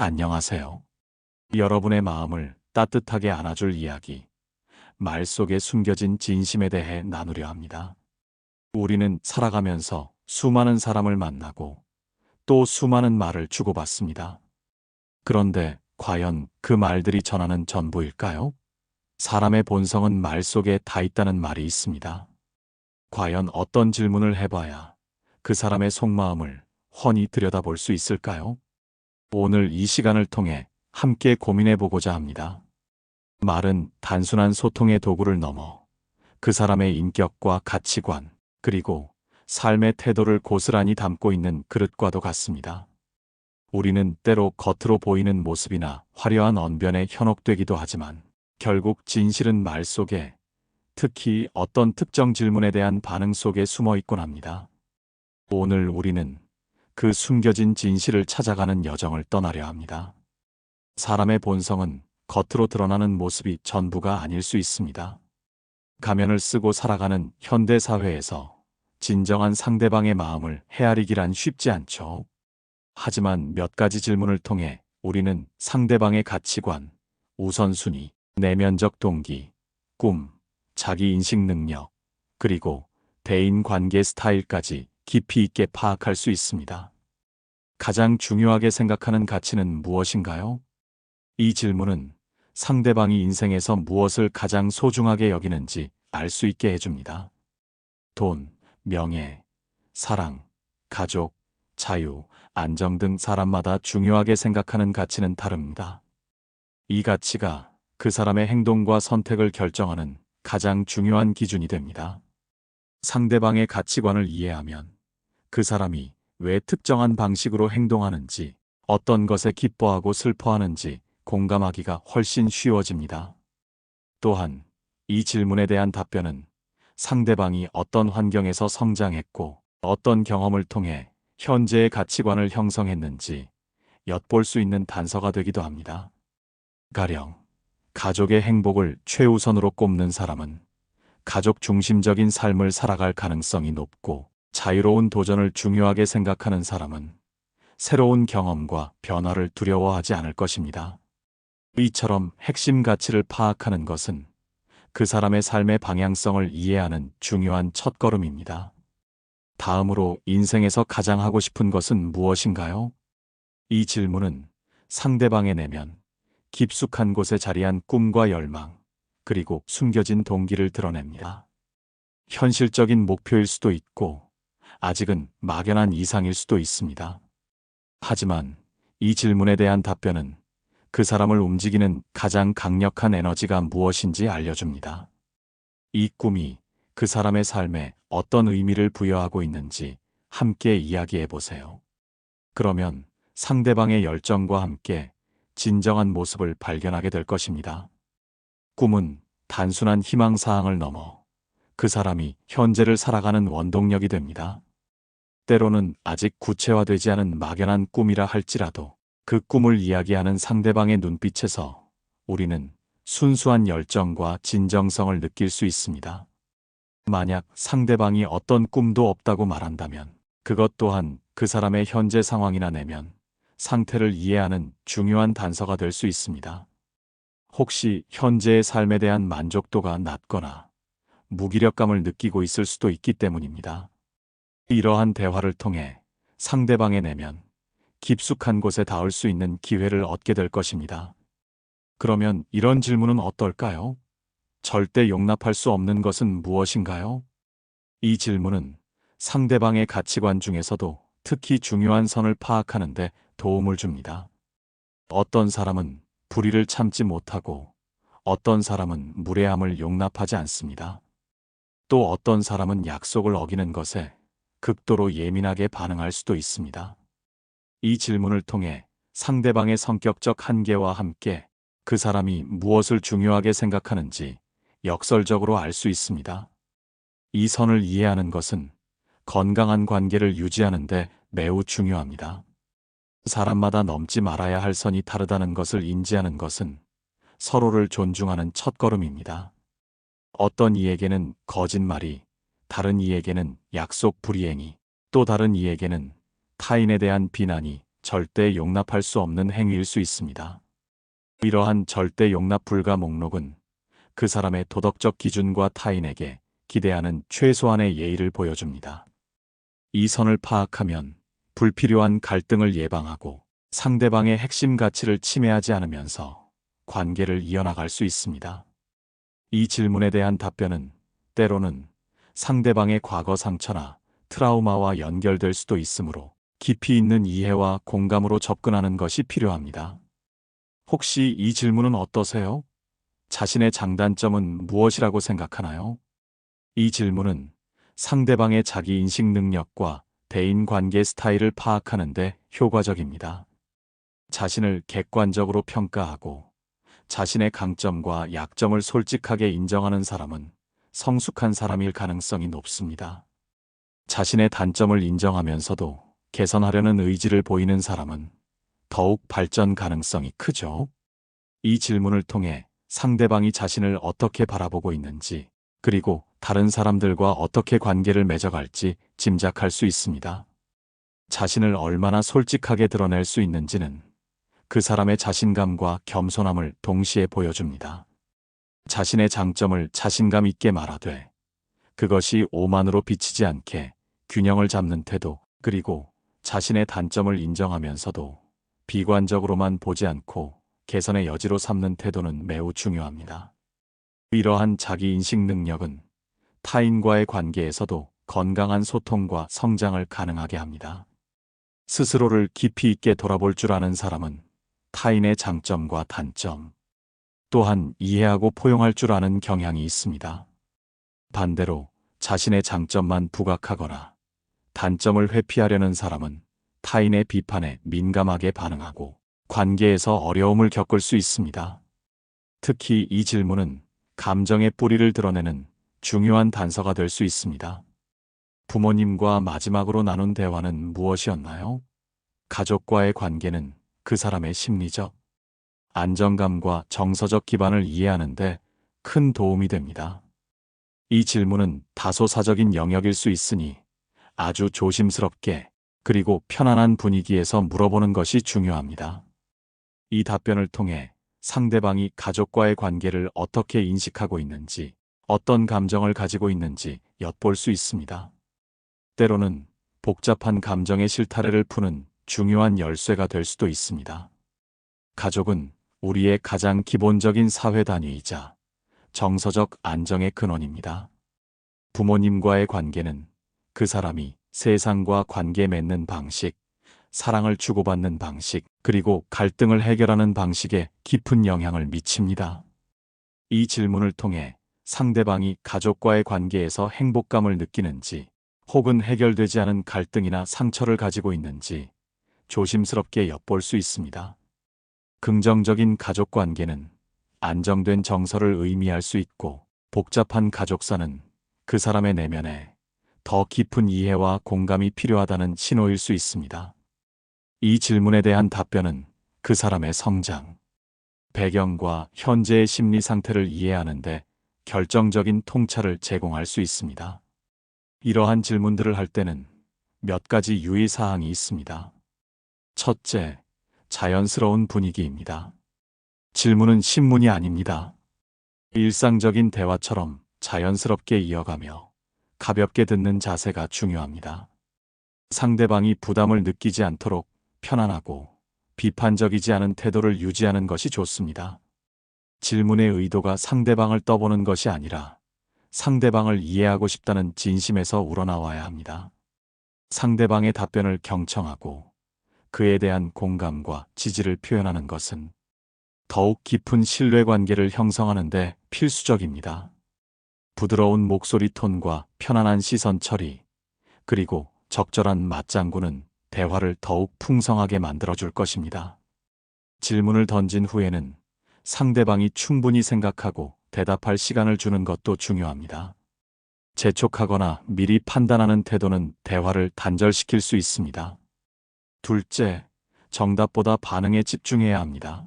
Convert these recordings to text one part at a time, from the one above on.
안녕하세요. 여러분의 마음을 따뜻하게 안아줄 이야기, 말 속에 숨겨진 진심에 대해 나누려 합니다. 우리는 살아가면서 수많은 사람을 만나고 또 수많은 말을 주고받습니다. 그런데 과연 그 말들이 전하는 전부일까요? 사람의 본성은 말 속에 다 있다는 말이 있습니다. 과연 어떤 질문을 해봐야 그 사람의 속마음을 훤히 들여다볼 수 있을까요? 오늘 이 시간을 통해 함께 고민해 보고자 합니다. 말은 단순한 소통의 도구를 넘어 그 사람의 인격과 가치관, 그리고 삶의 태도를 고스란히 담고 있는 그릇과도 같습니다. 우리는 때로 겉으로 보이는 모습이나 화려한 언변에 현혹되기도 하지만 결국 진실은 말 속에, 특히 어떤 특정 질문에 대한 반응 속에 숨어 있곤 합니다. 오늘 우리는 그 숨겨진 진실을 찾아가는 여정을 떠나려 합니다. 사람의 본성은 겉으로 드러나는 모습이 전부가 아닐 수 있습니다. 가면을 쓰고 살아가는 현대 사회에서 진정한 상대방의 마음을 헤아리기란 쉽지 않죠. 하지만 몇 가지 질문을 통해 우리는 상대방의 가치관, 우선순위, 내면적 동기, 꿈, 자기 인식 능력, 그리고 대인 관계 스타일까지 깊이 있게 파악할 수 있습니다. 가장 중요하게 생각하는 가치는 무엇인가요? 이 질문은 상대방이 인생에서 무엇을 가장 소중하게 여기는지 알 수 있게 해줍니다. 돈, 명예, 사랑, 가족, 자유, 안정 등 사람마다 중요하게 생각하는 가치는 다릅니다. 이 가치가 그 사람의 행동과 선택을 결정하는 가장 중요한 기준이 됩니다. 상대방의 가치관을 이해하면 그 사람이 왜 특정한 방식으로 행동하는지, 어떤 것에 기뻐하고 슬퍼하는지 공감하기가 훨씬 쉬워집니다. 또한 이 질문에 대한 답변은 상대방이 어떤 환경에서 성장했고 어떤 경험을 통해 현재의 가치관을 형성했는지 엿볼 수 있는 단서가 되기도 합니다. 가령 가족의 행복을 최우선으로 꼽는 사람은 가족 중심적인 삶을 살아갈 가능성이 높고, 자유로운 도전을 중요하게 생각하는 사람은 새로운 경험과 변화를 두려워하지 않을 것입니다. 이처럼 핵심 가치를 파악하는 것은 그 사람의 삶의 방향성을 이해하는 중요한 첫걸음입니다. 다음으로 인생에서 가장 하고 싶은 것은 무엇인가요? 이 질문은 상대방의 내면, 깊숙한 곳에 자리한 꿈과 열망, 그리고 숨겨진 동기를 드러냅니다. 현실적인 목표일 수도 있고, 아직은 막연한 이상일 수도 있습니다. 하지만 이 질문에 대한 답변은 그 사람을 움직이는 가장 강력한 에너지가 무엇인지 알려줍니다. 이 꿈이 그 사람의 삶에 어떤 의미를 부여하고 있는지 함께 이야기해 보세요. 그러면 상대방의 열정과 함께 진정한 모습을 발견하게 될 것입니다. 꿈은 단순한 희망사항을 넘어 그 사람이 현재를 살아가는 원동력이 됩니다. 때로는 아직 구체화되지 않은 막연한 꿈이라 할지라도 그 꿈을 이야기하는 상대방의 눈빛에서 우리는 순수한 열정과 진정성을 느낄 수 있습니다. 만약 상대방이 어떤 꿈도 없다고 말한다면 그것 또한 그 사람의 현재 상황이나 내면 상태를 이해하는 중요한 단서가 될 수 있습니다. 혹시 현재의 삶에 대한 만족도가 낮거나 무기력감을 느끼고 있을 수도 있기 때문입니다. 이러한 대화를 통해 상대방의 내면, 깊숙한 곳에 닿을 수 있는 기회를 얻게 될 것입니다. 그러면 이런 질문은 어떨까요? 절대 용납할 수 없는 것은 무엇인가요? 이 질문은 상대방의 가치관 중에서도 특히 중요한 선을 파악하는 데 도움을 줍니다. 어떤 사람은 불의를 참지 못하고 어떤 사람은 무례함을 용납하지 않습니다. 또 어떤 사람은 약속을 어기는 것에 극도로 예민하게 반응할 수도 있습니다. 이 질문을 통해 상대방의 성격적 한계와 함께 그 사람이 무엇을 중요하게 생각하는지 역설적으로 알 수 있습니다. 이 선을 이해하는 것은 건강한 관계를 유지하는 데 매우 중요합니다. 사람마다 넘지 말아야 할 선이 다르다는 것을 인지하는 것은 서로를 존중하는 첫걸음입니다. 어떤 이에게는 거짓말이, 다른 이에게는 약속 불이행이, 또 다른 이에게는 타인에 대한 비난이 절대 용납할 수 없는 행위일 수 있습니다. 이러한 절대 용납 불가 목록은 그 사람의 도덕적 기준과 타인에게 기대하는 최소한의 예의를 보여줍니다. 이 선을 파악하면 불필요한 갈등을 예방하고 상대방의 핵심 가치를 침해하지 않으면서 관계를 이어나갈 수 있습니다. 이 질문에 대한 답변은 때로는 상대방의 과거 상처나 트라우마와 연결될 수도 있으므로 깊이 있는 이해와 공감으로 접근하는 것이 필요합니다. 혹시 이 질문은 어떠세요? 자신의 장단점은 무엇이라고 생각하나요? 이 질문은 상대방의 자기인식 능력과 대인관계 스타일을 파악하는 데 효과적입니다. 자신을 객관적으로 평가하고 자신의 강점과 약점을 솔직하게 인정하는 사람은 성숙한 사람일 가능성이 높습니다. 자신의 단점을 인정하면서도 개선하려는 의지를 보이는 사람은 더욱 발전 가능성이 크죠. 이 질문을 통해 상대방이 자신을 어떻게 바라보고 있는지, 그리고 다른 사람들과 어떻게 관계를 맺어갈지 짐작할 수 있습니다. 자신을 얼마나 솔직하게 드러낼 수 있는지는 그 사람의 자신감과 겸손함을 동시에 보여줍니다. 자신의 장점을 자신감 있게 말하되 그것이 오만으로 비치지 않게 균형을 잡는 태도, 그리고 자신의 단점을 인정하면서도 비관적으로만 보지 않고 개선의 여지로 삼는 태도는 매우 중요합니다. 이러한 자기인식 능력은 타인과의 관계에서도 건강한 소통과 성장을 가능하게 합니다. 스스로를 깊이 있게 돌아볼 줄 아는 사람은 타인의 장점과 단점, 또한 이해하고 포용할 줄 아는 경향이 있습니다. 반대로 자신의 장점만 부각하거나 단점을 회피하려는 사람은 타인의 비판에 민감하게 반응하고 관계에서 어려움을 겪을 수 있습니다. 특히 이 질문은 감정의 뿌리를 드러내는 중요한 단서가 될 수 있습니다. 부모님과 마지막으로 나눈 대화는 무엇이었나요? 가족과의 관계는 그 사람의 심리적 안정감과 정서적 기반을 이해하는 데 큰 도움이 됩니다. 이 질문은 다소 사적인 영역일 수 있으니 아주 조심스럽게 그리고 편안한 분위기에서 물어보는 것이 중요합니다. 이 답변을 통해 상대방이 가족과의 관계를 어떻게 인식하고 있는지, 어떤 감정을 가지고 있는지 엿볼 수 있습니다. 때로는 복잡한 감정의 실타래를 푸는 중요한 열쇠가 될 수도 있습니다. 가족은 우리의 가장 기본적인 사회 단위이자 정서적 안정의 근원입니다. 부모님과의 관계는 그 사람이 세상과 관계 맺는 방식, 사랑을 주고받는 방식, 그리고 갈등을 해결하는 방식에 깊은 영향을 미칩니다. 이 질문을 통해 상대방이 가족과의 관계에서 행복감을 느끼는지, 혹은 해결되지 않은 갈등이나 상처를 가지고 있는지 조심스럽게 엿볼 수 있습니다. 긍정적인 가족 관계는 안정된 정서를 의미할 수 있고, 복잡한 가족사는 그 사람의 내면에 더 깊은 이해와 공감이 필요하다는 신호일 수 있습니다. 이 질문에 대한 답변은 그 사람의 성장, 배경과 현재의 심리 상태를 이해하는데 결정적인 통찰을 제공할 수 있습니다. 이러한 질문들을 할 때는 몇 가지 유의사항이 있습니다. 첫째, 자연스러운 분위기입니다. 질문은 신문이 아닙니다. 일상적인 대화처럼 자연스럽게 이어가며 가볍게 듣는 자세가 중요합니다. 상대방이 부담을 느끼지 않도록 편안하고 비판적이지 않은 태도를 유지하는 것이 좋습니다. 질문의 의도가 상대방을 떠보는 것이 아니라 상대방을 이해하고 싶다는 진심에서 우러나와야 합니다. 상대방의 답변을 경청하고 그에 대한 공감과 지지를 표현하는 것은 더욱 깊은 신뢰관계를 형성하는 데 필수적입니다. 부드러운 목소리 톤과 편안한 시선 처리, 그리고 적절한 맞장구는 대화를 더욱 풍성하게 만들어줄 것입니다. 질문을 던진 후에는 상대방이 충분히 생각하고 대답할 시간을 주는 것도 중요합니다. 재촉하거나 미리 판단하는 태도는 대화를 단절시킬 수 있습니다. 둘째, 정답보다 반응에 집중해야 합니다.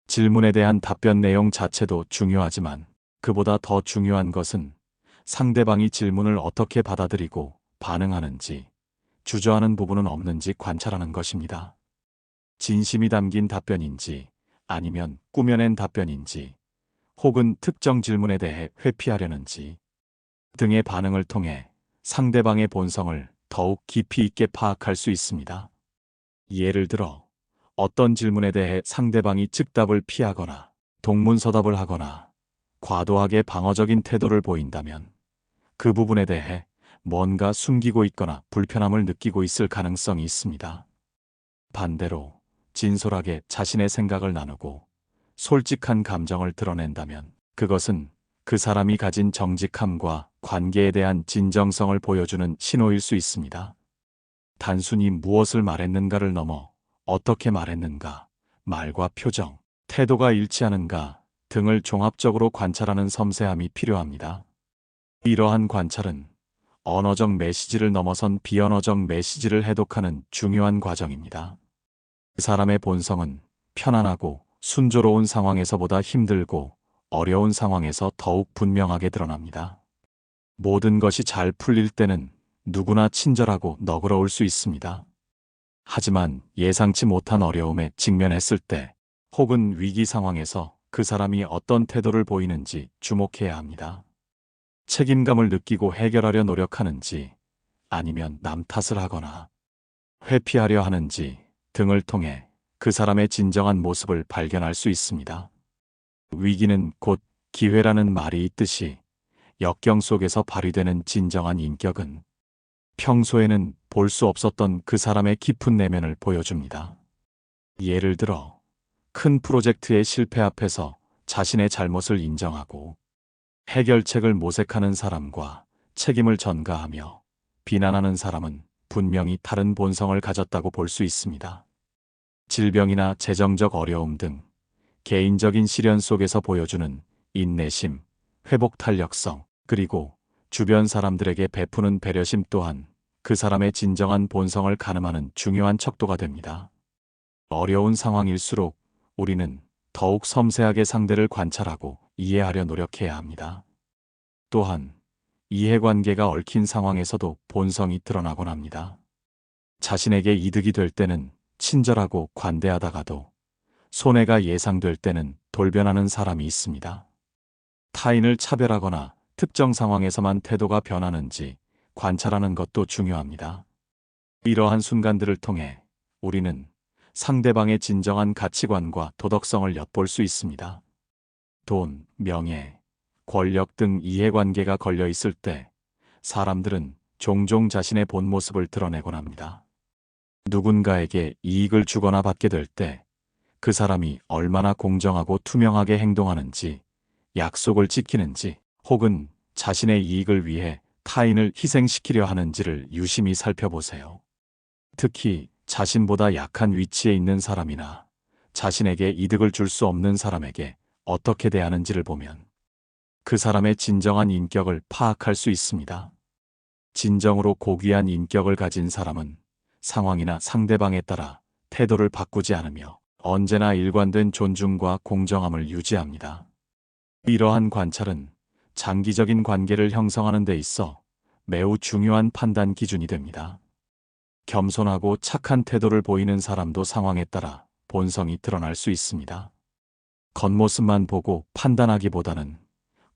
질문에 대한 답변 내용 자체도 중요하지만 그보다 더 중요한 것은 상대방이 질문을 어떻게 받아들이고 반응하는지, 주저하는 부분은 없는지 관찰하는 것입니다. 진심이 담긴 답변인지 아니면 꾸며낸 답변인지 혹은 특정 질문에 대해 회피하려는지 등의 반응을 통해 상대방의 본성을 더욱 깊이 있게 파악할 수 있습니다. 예를 들어 어떤 질문에 대해 상대방이 즉답을 피하거나 동문서답을 하거나 과도하게 방어적인 태도를 보인다면 그 부분에 대해 뭔가 숨기고 있거나 불편함을 느끼고 있을 가능성이 있습니다. 반대로 진솔하게 자신의 생각을 나누고 솔직한 감정을 드러낸다면 그것은 그 사람이 가진 정직함과 관계에 대한 진정성을 보여주는 신호일 수 있습니다. 단순히 무엇을 말했는가를 넘어 어떻게 말했는가, 말과 표정, 태도가 일치하는가 등을 종합적으로 관찰하는 섬세함이 필요합니다. 이러한 관찰은 언어적 메시지를 넘어선 비언어적 메시지를 해독하는 중요한 과정입니다. 그 사람의 본성은 편안하고 순조로운 상황에서보다 힘들고 어려운 상황에서 더욱 분명하게 드러납니다. 모든 것이 잘 풀릴 때는 누구나 친절하고 너그러울 수 있습니다. 하지만 예상치 못한 어려움에 직면했을 때 혹은 위기 상황에서 그 사람이 어떤 태도를 보이는지 주목해야 합니다. 책임감을 느끼고 해결하려 노력하는지 아니면 남 탓을 하거나 회피하려 하는지 등을 통해 그 사람의 진정한 모습을 발견할 수 있습니다. 위기는 곧 기회라는 말이 있듯이 역경 속에서 발휘되는 진정한 인격은 평소에는 볼 수 없었던 그 사람의 깊은 내면을 보여줍니다. 예를 들어 큰 프로젝트의 실패 앞에서 자신의 잘못을 인정하고 해결책을 모색하는 사람과 책임을 전가하며 비난하는 사람은 분명히 다른 본성을 가졌다고 볼 수 있습니다. 질병이나 재정적 어려움 등 개인적인 시련 속에서 보여주는 인내심, 회복 탄력성, 그리고 주변 사람들에게 베푸는 배려심 또한 그 사람의 진정한 본성을 가늠하는 중요한 척도가 됩니다. 어려운 상황일수록 우리는 더욱 섬세하게 상대를 관찰하고 이해하려 노력해야 합니다. 또한 이해관계가 얽힌 상황에서도 본성이 드러나곤 합니다. 자신에게 이득이 될 때는 친절하고 관대하다가도 손해가 예상될 때는 돌변하는 사람이 있습니다. 타인을 차별하거나 특정 상황에서만 태도가 변하는지 관찰하는 것도 중요합니다. 이러한 순간들을 통해 우리는 상대방의 진정한 가치관과 도덕성을 엿볼 수 있습니다. 돈, 명예, 권력 등 이해관계가 걸려 있을 때 사람들은 종종 자신의 본 모습을 드러내곤 합니다. 누군가에게 이익을 주거나 받게 될 때 그 사람이 얼마나 공정하고 투명하게 행동하는지, 약속을 지키는지, 혹은 자신의 이익을 위해 타인을 희생시키려 하는지를 유심히 살펴보세요. 특히 자신보다 약한 위치에 있는 사람이나 자신에게 이득을 줄 수 없는 사람에게 어떻게 대하는지를 보면 그 사람의 진정한 인격을 파악할 수 있습니다. 진정으로 고귀한 인격을 가진 사람은 상황이나 상대방에 따라 태도를 바꾸지 않으며 언제나 일관된 존중과 공정함을 유지합니다. 이러한 관찰은 장기적인 관계를 형성하는 데 있어 매우 중요한 판단 기준이 됩니다. 겸손하고 착한 태도를 보이는 사람도 상황에 따라 본성이 드러날 수 있습니다. 겉모습만 보고 판단하기보다는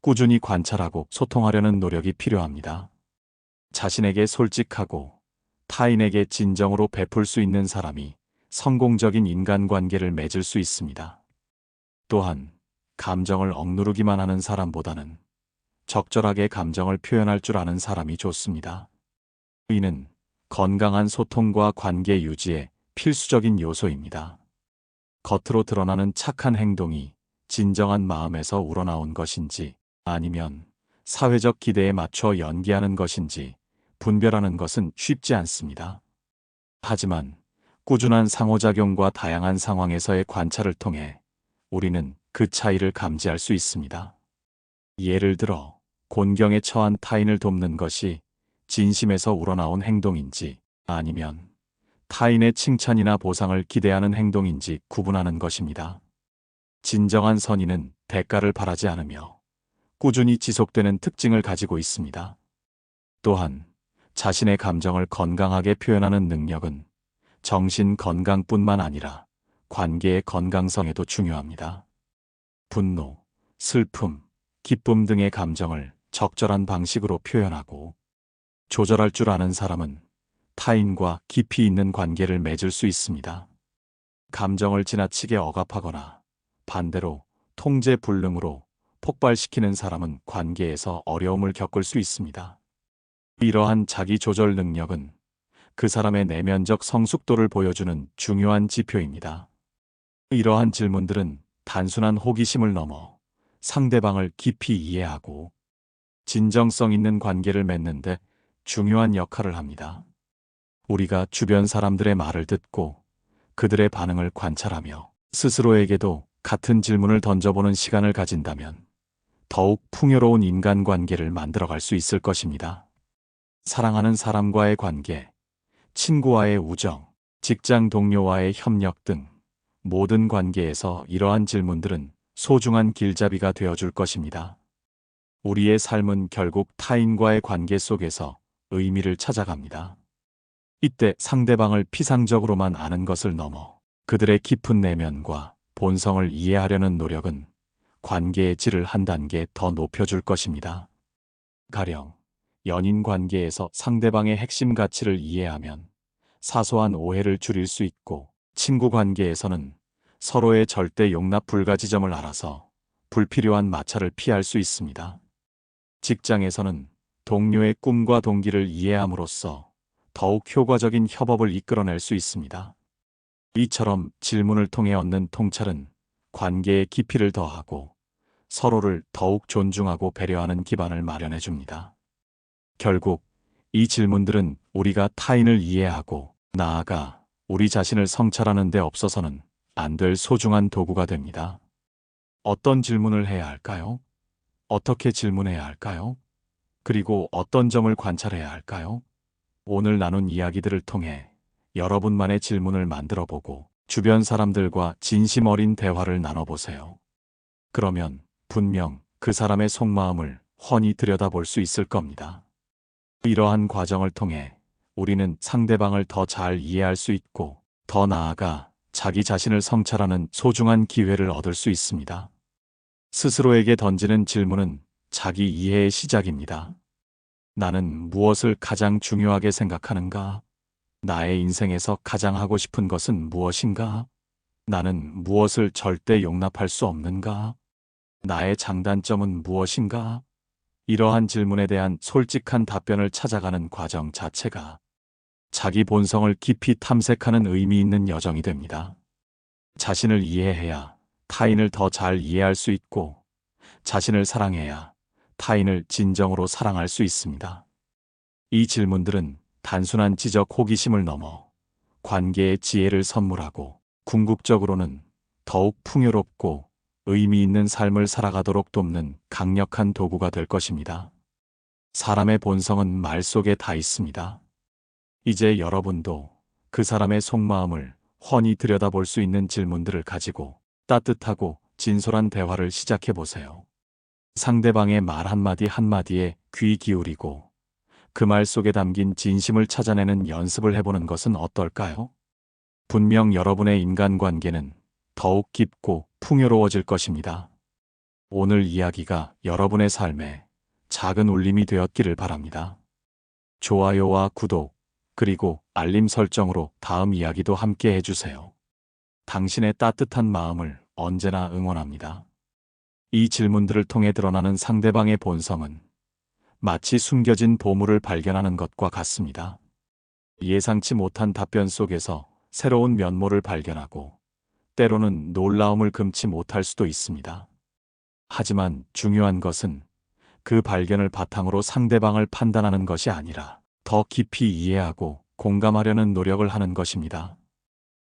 꾸준히 관찰하고 소통하려는 노력이 필요합니다. 자신에게 솔직하고 타인에게 진정으로 베풀 수 있는 사람이 성공적인 인간관계를 맺을 수 있습니다. 또한 감정을 억누르기만 하는 사람보다는 적절하게 감정을 표현할 줄 아는 사람이 좋습니다. 이는 건강한 소통과 관계 유지에 필수적인 요소입니다. 겉으로 드러나는 착한 행동이 진정한 마음에서 우러나온 것인지 아니면 사회적 기대에 맞춰 연기하는 것인지 분별하는 것은 쉽지 않습니다. 하지만 꾸준한 상호작용과 다양한 상황에서의 관찰을 통해 우리는 그 차이를 감지할 수 있습니다. 예를 들어 곤경에 처한 타인을 돕는 것이 진심에서 우러나온 행동인지 아니면 타인의 칭찬이나 보상을 기대하는 행동인지 구분하는 것입니다. 진정한 선의는 대가를 바라지 않으며 꾸준히 지속되는 특징을 가지고 있습니다. 또한 자신의 감정을 건강하게 표현하는 능력은 정신 건강뿐만 아니라 관계의 건강성에도 중요합니다. 분노, 슬픔, 기쁨 등의 감정을 적절한 방식으로 표현하고 조절할 줄 아는 사람은 타인과 깊이 있는 관계를 맺을 수 있습니다. 감정을 지나치게 억압하거나 반대로 통제 불능으로 폭발시키는 사람은 관계에서 어려움을 겪을 수 있습니다. 이러한 자기 조절 능력은 그 사람의 내면적 성숙도를 보여주는 중요한 지표입니다. 이러한 질문들은 단순한 호기심을 넘어 상대방을 깊이 이해하고 진정성 있는 관계를 맺는데 중요한 역할을 합니다. 우리가 주변 사람들의 말을 듣고 그들의 반응을 관찰하며 스스로에게도 같은 질문을 던져보는 시간을 가진다면 더욱 풍요로운 인간관계를 만들어갈 수 있을 것입니다. 사랑하는 사람과의 관계, 친구와의 우정, 직장 동료와의 협력 등 모든 관계에서 이러한 질문들은 소중한 길잡이가 되어줄 것입니다. 우리의 삶은 결국 타인과의 관계 속에서 의미를 찾아갑니다. 이때 상대방을 피상적으로만 아는 것을 넘어 그들의 깊은 내면과 본성을 이해하려는 노력은 관계의 질을 한 단계 더 높여줄 것입니다. 가령 연인 관계에서 상대방의 핵심 가치를 이해하면 사소한 오해를 줄일 수 있고, 친구 관계에서는 서로의 절대 용납 불가 지점을 알아서 불필요한 마찰을 피할 수 있습니다. 직장에서는 동료의 꿈과 동기를 이해함으로써 더욱 효과적인 협업을 이끌어낼 수 있습니다. 이처럼 질문을 통해 얻는 통찰은 관계의 깊이를 더하고 서로를 더욱 존중하고 배려하는 기반을 마련해 줍니다. 결국 이 질문들은 우리가 타인을 이해하고 나아가 우리 자신을 성찰하는 데 없어서는 안 될 소중한 도구가 됩니다. 어떤 질문을 해야 할까요? 어떻게 질문해야 할까요? 그리고 어떤 점을 관찰해야 할까요? 오늘 나눈 이야기들을 통해 여러분만의 질문을 만들어 보고 주변 사람들과 진심 어린 대화를 나눠보세요. 그러면 분명 그 사람의 속마음을 훤히 들여다볼 수 있을 겁니다. 이러한 과정을 통해 우리는 상대방을 더 잘 이해할 수 있고 더 나아가 자기 자신을 성찰하는 소중한 기회를 얻을 수 있습니다. 스스로에게 던지는 질문은 자기 이해의 시작입니다. 나는 무엇을 가장 중요하게 생각하는가? 나의 인생에서 가장 하고 싶은 것은 무엇인가? 나는 무엇을 절대 용납할 수 없는가? 나의 장단점은 무엇인가? 이러한 질문에 대한 솔직한 답변을 찾아가는 과정 자체가 자기 본성을 깊이 탐색하는 의미 있는 여정이 됩니다. 자신을 이해해야 타인을 더 잘 이해할 수 있고, 자신을 사랑해야 타인을 진정으로 사랑할 수 있습니다. 이 질문들은 단순한 지적 호기심을 넘어 관계의 지혜를 선물하고 궁극적으로는 더욱 풍요롭고 의미 있는 삶을 살아가도록 돕는 강력한 도구가 될 것입니다. 사람의 본성은 말 속에 다 있습니다. 이제 여러분도 그 사람의 속마음을 훤히 들여다볼 수 있는 질문들을 가지고 따뜻하고 진솔한 대화를 시작해 보세요. 상대방의 말 한마디 한마디에 귀 기울이고 그 말 속에 담긴 진심을 찾아내는 연습을 해보는 것은 어떨까요? 분명 여러분의 인간관계는 더욱 깊고 풍요로워질 것입니다. 오늘 이야기가 여러분의 삶에 작은 울림이 되었기를 바랍니다. 좋아요와 구독, 그리고 알림 설정으로 다음 이야기도 함께 해주세요. 당신의 따뜻한 마음을 언제나 응원합니다. 이 질문들을 통해 드러나는 상대방의 본성은 마치 숨겨진 보물을 발견하는 것과 같습니다. 예상치 못한 답변 속에서 새로운 면모를 발견하고 때로는 놀라움을 금치 못할 수도 있습니다. 하지만 중요한 것은 그 발견을 바탕으로 상대방을 판단하는 것이 아니라 더 깊이 이해하고 공감하려는 노력을 하는 것입니다.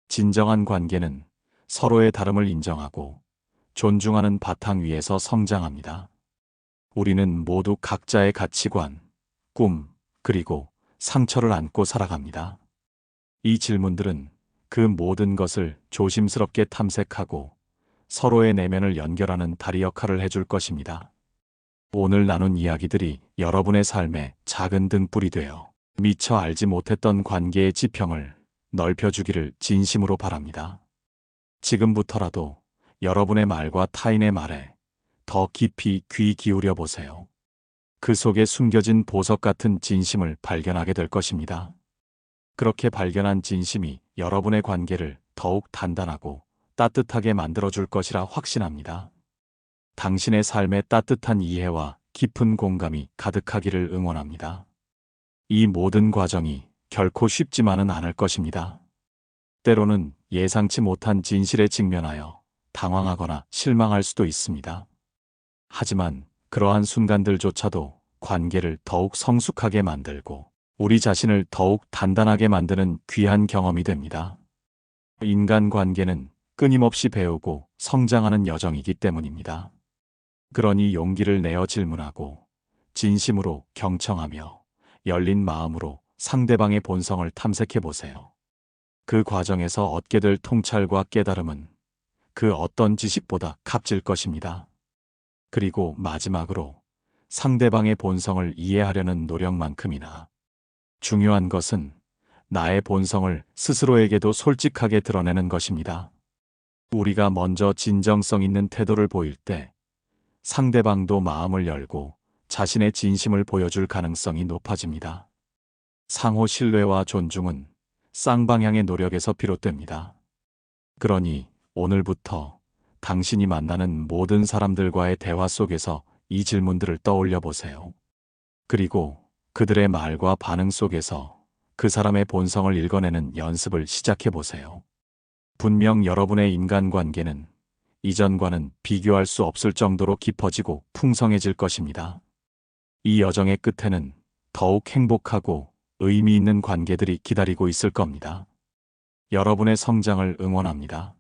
진정한 관계는 서로의 다름을 인정하고 존중하는 바탕 위에서 성장합니다. 우리는 모두 각자의 가치관, 꿈, 그리고 상처를 안고 살아갑니다. 이 질문들은 그 모든 것을 조심스럽게 탐색하고 서로의 내면을 연결하는 다리 역할을 해줄 것입니다. 오늘 나눈 이야기들이 여러분의 삶에 작은 등불이 되어 미처 알지 못했던 관계의 지평을 넓혀주기를 진심으로 바랍니다. 지금부터라도 여러분의 말과 타인의 말에 더 깊이 귀 기울여 보세요. 그 속에 숨겨진 보석 같은 진심을 발견하게 될 것입니다. 그렇게 발견한 진심이 여러분의 관계를 더욱 단단하고 따뜻하게 만들어줄 것이라 확신합니다. 당신의 삶에 따뜻한 이해와 깊은 공감이 가득하기를 응원합니다. 이 모든 과정이 결코 쉽지만은 않을 것입니다. 때로는 예상치 못한 진실에 직면하여 당황하거나 실망할 수도 있습니다. 하지만 그러한 순간들조차도 관계를 더욱 성숙하게 만들고 우리 자신을 더욱 단단하게 만드는 귀한 경험이 됩니다. 인간관계는 끊임없이 배우고 성장하는 여정이기 때문입니다. 그러니 용기를 내어 질문하고 진심으로 경청하며 열린 마음으로 상대방의 본성을 탐색해 보세요. 그 과정에서 얻게 될 통찰과 깨달음은 그 어떤 지식보다 값질 것입니다. 그리고 마지막으로 상대방의 본성을 이해하려는 노력만큼이나 중요한 것은 나의 본성을 스스로에게도 솔직하게 드러내는 것입니다. 우리가 먼저 진정성 있는 태도를 보일 때 상대방도 마음을 열고 자신의 진심을 보여줄 가능성이 높아집니다. 상호 신뢰와 존중은 쌍방향의 노력에서 비롯됩니다. 그러니 오늘부터 당신이 만나는 모든 사람들과의 대화 속에서 이 질문들을 떠올려 보세요. 그리고 그들의 말과 반응 속에서 그 사람의 본성을 읽어내는 연습을 시작해 보세요. 분명 여러분의 인간관계는 이전과는 비교할 수 없을 정도로 깊어지고 풍성해질 것입니다. 이 여정의 끝에는 더욱 행복하고 의미 있는 관계들이 기다리고 있을 겁니다. 여러분의 성장을 응원합니다.